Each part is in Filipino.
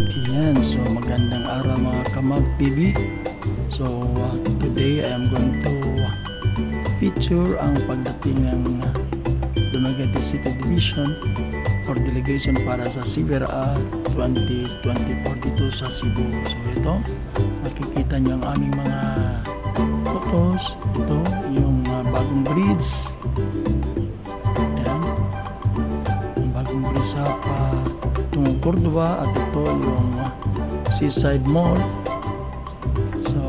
Ayan, so magandang araw mga Kamag TV. So today I am going to feature ang pagdating ng Dumaguete City Division for delegation para sa CBRA 2042 sa Cebu. So ito, makikita nyo ang aming mga photos. Ito, yung bagong bridge. Ayan, yung bagong bridge sa patungong Cordova, at ito yung Seaside Mall. So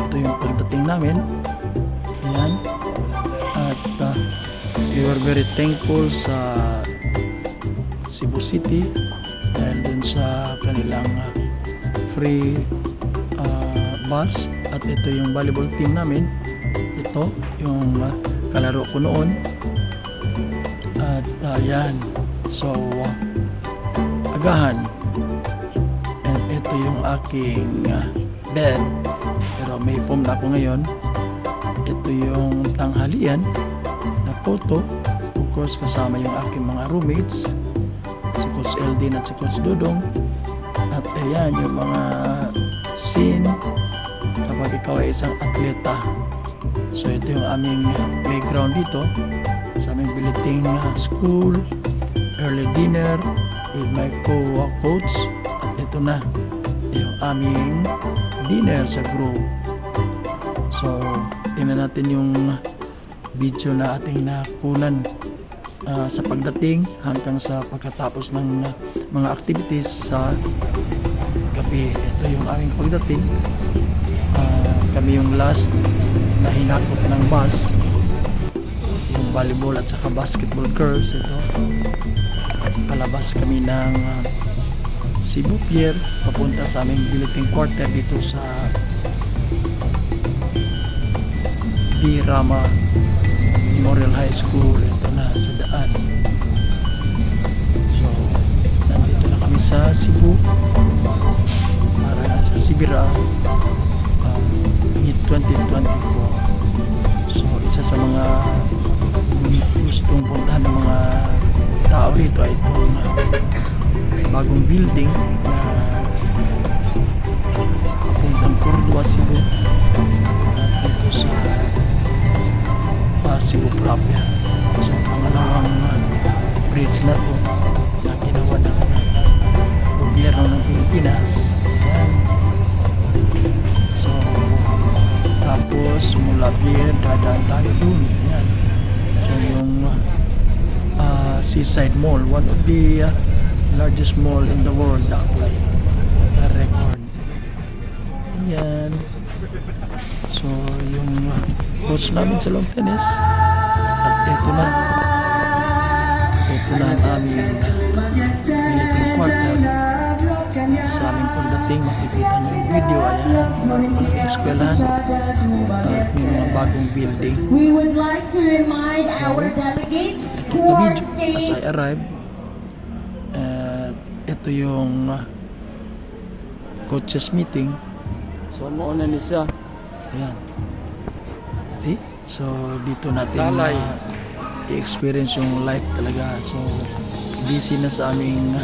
ito yung pagdating namin. Ayan, at we were very thankful sa Cebu City dahil dun sa kanilang free bus. At ito yung volleyball team namin. Ito yung kalaro ko noon. At yan, so agahan. And ito yung aking bed, pero may foam na ako ngayon. Ito yung tanghalian na photo, of course kasama yung aking mga roommates, si Coach Eldin at si Coach Dudong. At ayan yung mga scene kapag ikaw ay isang atleta. So ito yung aming playground dito sa aming Biliting school. Early dinner with my co-coach. At ito na yung aming dinner sa group. So tingnan natin yung video na ating nakunan sa pagdating hanggang sa pagkatapos ng mga activities sa gabi. Ito yung aming pagdating. Kami yung last na hinakot ng bus, yung volleyball at saka basketball girls. Ito, palabas kami ng Cebu Pier papunta sa aming Biliting quarter dito sa D. Rama Memorial High School. Ito na sa daan. So nandito na kami sa Cebu para sa CBRA 2024. So isa sa mga gustong puntahan ng mga tao dito ay itong bagong building na papuntang Cordova, Cebu, at dito sa Cebu proper. So pangalawang bridge na to na ginawa ng gobyerno ng Pilipinas. Ayan. So tapos mula pier dadaan tayo dun. Ayan. So yung Seaside Mall, one of the largest mall in the world actually, the record. Ayan. So yung coach namin sa lawn tennis. At ito na ang aming Biliting quarter. Sa aming pagdating, makikita nyo yung video. Ayan, malaking eskwelahan at may mga bagong building. We would like to remind our delegates who are As staying. I arrived, ito yung coaches meeting. So mauna ni siya. Ayan. See? So dito natin i-experience yung life talaga. So busy na sa aming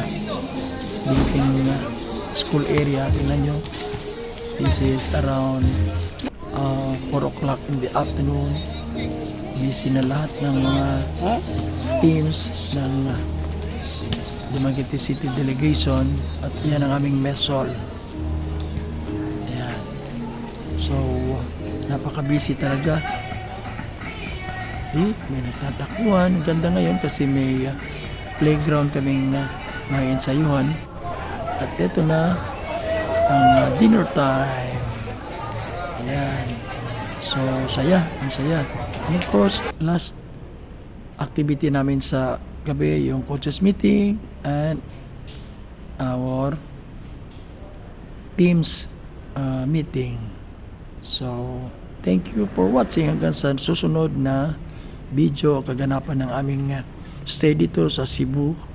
Biliting school area. Tingnan nyo, this is around 4 o'clock in the afternoon. Busy na lahat ng mga teams ng Dumaguete City Delegation. At yan ang aming mess hall. Ayan. So napaka-busy talaga. May nagtatakbuhan. Ganda ngayon kasi may playground kaming may ensayuhan. At ito na ang dinner time. Ayan. So saya, ang saya. And of course, last activity namin sa gabi yung coaches meeting and our teams meeting. So thank you for watching. Hanggang sa susunod na video kaganapan ng aming stay dito sa Cebu